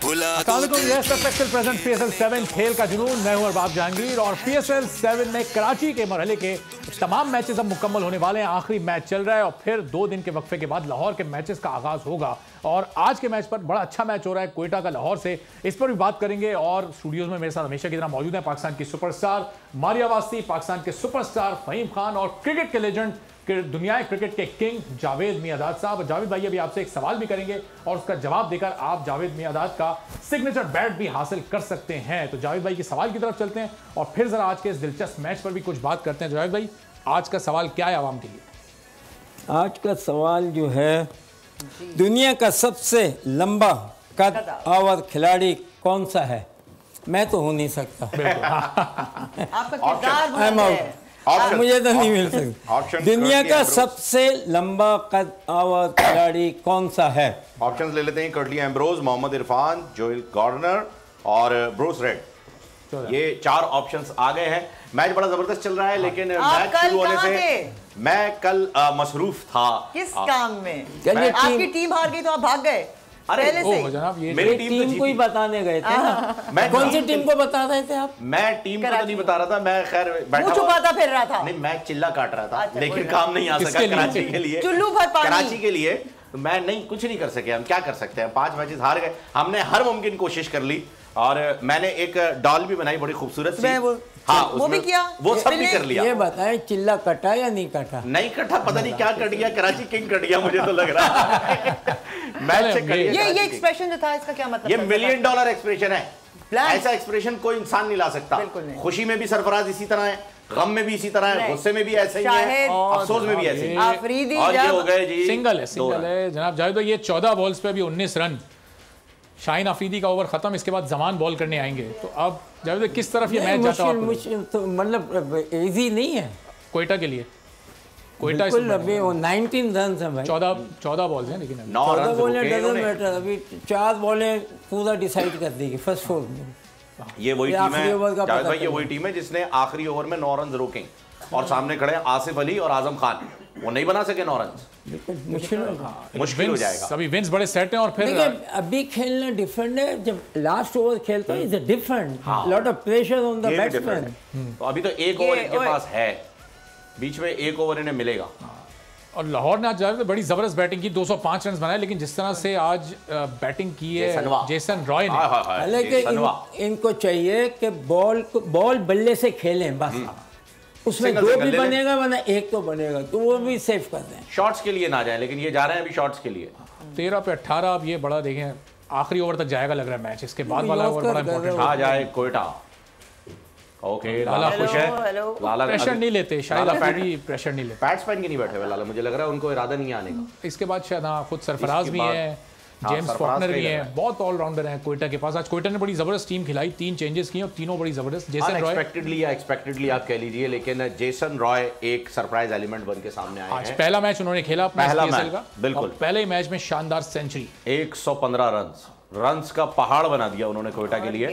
Present PSL 7 खेल का जुनून। मैं हूं अरबाब जहांगीर और PSL 7 में कराची के मरहले के तमाम मैचेस अब मुकम्मल होने वाले हैं। आखिरी मैच चल रहा है और फिर 2 दिन के वक्फे के बाद लाहौर के मैचेस का आगाज होगा और आज के मैच पर बड़ा अच्छा मैच हो रहा है क्वेटा का लाहौर से। इस पर भी बात करेंगे और स्टूडियोज में मेरे साथ हमेशा की तरह मौजूद है पाकिस्तान की सुपरस्टार मारिया वास्ती, पाकिस्तान के सुपरस्टार फहीम खान और क्रिकेट के लेजेंड दुनिया क्रिकेट के किंग जावेद मियादाद साहब। जावेद भाई अभी आपसे एक सवाल भी करेंगे और उसका जवाब देकर आप जावेद मियादाद का सिग्नेचर बैट भी हासिल कर सकते हैं। तो जावेद भाई के सवाल की तरफ चलते हैं और फिर जरा आज के इस दिलचस्प मैच पर भी कुछ बात करते हैं। जावेद भाई, आज का सवाल क्या है आवाम के लिए? आज का सवाल जो है, दुनिया का सबसे लंबा कद आवर खिलाड़ी कौन सा है? मैं तो हो नहीं सकता। आपका किरदार बुलंद है। मुझे तो नहीं मिल सकता। दुनिया का सबसे लंबा कद आवर खिलाड़ी कौन सा है? ऑप्शंस ले लेते हैं। Curtly Ambrose, Mohammad Irfan, Joel Garner और ब्रूस रेड। ये 4 ऑप्शंस आ गए हैं। मैच बड़ा जबरदस्त चल रहा है लेकिन मैच शुरू होने से मैं कल मसरूफ था। किस काम में? आपकी टीम हार गई तो आप भाग गए पहले से। जनाब ये मेरी टीम को ही बताने गए थे ना। मैं कौन सी टीम को बता रहे थे आप? मैं टीम को तो नहीं बता रहा था, मैं खैर बैठा छुपाता फिर रहा था। नहीं, मैं चिल्ला काट रहा था लेकिन काम नहीं आ सका कराची के लिए। चुल्लू भर पानी कराची के लिए तो मैं नहीं, कुछ नहीं कर सके। हम क्या कर सकते हैं? 5 मैचेस हार गए। हमने हर मुमकिन कोशिश कर ली और मैंने एक डॉल भी बनाई बड़ी खूबसूरत सी। हाँ, वो भी किया, वो सब भी कर लिया। ये बताएं चिल्ला कटा या नहीं कटा? नहीं कटा, पता नहीं क्या कट गया। कराची किंग कट गया मुझे तो लग रहा है। मैच से ये एक्सप्रेशन जो था इसका क्या मतलब? ये $1 मिलियन एक्सप्रेशन है। ऐसा एक्सप्रेशन कोई इंसान नहीं ला सकता। खुशी में भी सरफराज इसी तरह है, गम में भी इसी तरह है, गुस्से में भी ऐसे ही है, अफसोस में भी ऐसे ही। आफरीदी और ये हो गए जी सिंगल है जनाब जावेद भाई। ये 14 बॉल्स पे अभी 19 रन। शाहीन अफरीदी का ओवर खत्म, इसके बाद जमान बॉल करने आएंगे। तो अब जावेद किस तरफ ये मैच जाता है? मुश्किल तो मतलब इजी नहीं है क्वेटा के लिए। क्वेटा अभी वो 19 रन है भाई। 14 बॉल्स हैं लेकिन 14 बॉलें डजंट मैटर। अभी 4 बॉलें पूरा डिसाइड कर देगी फर्स्ट 4 में। ये वही टीम है जावेद भाई, ये वही टीम है जिसने आखिरी ओवर में 9 रन रोके और सामने खड़े हैं आसिफ अली और आजम खान। वो नहीं बना सके 9 रन। मुश्किल हो जाएगा। अभी विंस बड़े सेट हैं और फिर अभी खेलना डिफरेंट है। जब लास्ट ओवर खेलता है is a different, lot of pressure on the batsman. तो अभी तो 1 ओवर इनके पास है, बीच में 1 ओवर इन्हें मिलेगा। और लाहौर ने आज जाकर बड़ी जबरदस्त बैटिंग की, 205 रन बनाए। लेकिन जिस तरह से आज बैटिंग की है जेसन रॉय ने, लेकिन इनको चाहिए कि बॉल बल्ले से खेलें बस। उसमें 2 भी बनेगा वरना 1 तो बनेगा, तो वो भी सेव कर दें। शॉट्स के लिए ना जाए, लेकिन ये जा रहे हैं अभी शॉट्स के लिए। 13 पे 18। अब ये बड़ा देखें आखिरी ओवर तक जाएगा लग रहा है मैच। इसके बाद वाला ओवर बड़ा इंपॉर्टेंट आ जाए क्वेटा। ओके, लाला खुश है। लाला प्रेशर नहीं लेते, शायद अफरीदी प्रेशर नहीं लेते। बैट्समैन के नहीं बैठे हुए लाला, मुझे लग रहा है उनको इरादा नहीं आने का। इसके बाद शायद खुद सरफराज भी है, जेम्स फॉकनर भी है, बहुत ऑलराउंडर है क्वेटा के पास। आज क्वेटा ने बड़ी जबरदस्त टीम खिलाई, 3 चेंजेस किए और तीनों बड़ी जबरदस्त। जेसन रॉय एक्सपेक्टेडली आप कह लीजिए, लेकिन जेसन रॉय एक सरप्राइज एलिमेंट बन के सामने आए हैं। आज पहला मैच उन्होंने खेला अपना PSL का, बिल्कुल पहले ही मैच में शानदार सेंचुरी। 115 रन्स का पहाड़ बना दिया उन्होंने क्वेटा के लिए।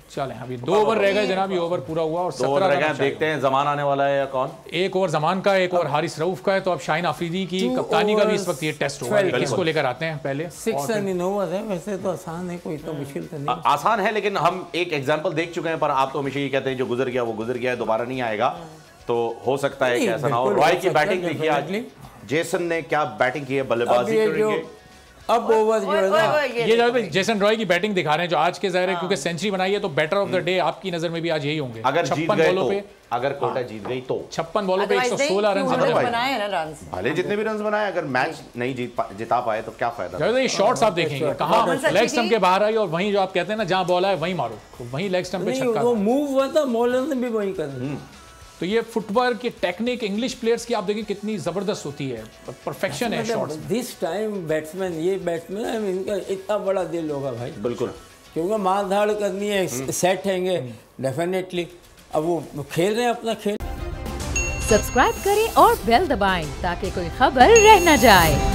चलें अभी 2 ओवर रह गए जनाब, ये ओवर पूरा हुआ और 17 रन। देखते हैं जमान आने वाला है या कौन। 1 ओवर जमान का, 1 ओवर हारिस रऊफ का है। तो अब शाहीन अफरीदी की कप्तानी का भी इस वक्त ये टेस्ट होगा। किसको लेकर आते हैं पहले? 6 रन इन ओवर है। वैसे तो आसान है, कोई इतना मुश्किल तो नहीं। आसान है लेकिन हम एक एग्जांपल देख चुके हैं, पर आप तो हमेशा ये कहते हैं जो गुजर गया वो गुजर गया, दोबारा नहीं आएगा। तो हो सकता है कि ऐसा ना हो। रॉय की बैटिंग देखिए आज, जेसन ने क्या बैटिंग की है, बल्लेबाजी करेंगे। अब ओवर जो है ना, ये जो जेसन रॉय की बैटिंग दिखा रहे हैं जो आज के ज़ाहिर है, क्योंकि सेंचुरी बनाई है तो बेटर ऑफ द डे आपकी नजर में भी आज यही होंगे। अगर 56 बॉलों पे, अगर कोटा जीत गई तो 56 बॉलों पे 116 रन बनाए ना। रन भले जितने भी रन बनाए, अगर मैच नहीं जिता पाए तो क्या फायदा। ये शॉट्स आप देखेंगे कहाँ लेग स्टंप के बाहर आई और वहीं जो आप कहते हैं ना जहां बॉल आए वहीं मारो, वहीं लेग स्टंप पे छक्का। वो मूव हुआ था, मॉलर ने भी वही कर। तो ये फुटवर्क की टेक्निक इंग्लिश प्लेयर्स की आप देखिए कितनी जबरदस्त होती है, परफेक्शन है शॉट्स। दिस टाइम बैट्समैन, ये बैट्समैन इनका इतना बड़ा दिल होगा भाई, बिल्कुल, क्योंकि मार धाड़ करनी है, सेट हैंगे डेफिनेटली। अब वो खेल रहे हैं अपना खेल। सब्सक्राइब करें और बेल दबाएं ताकि कोई खबर रह न जाए।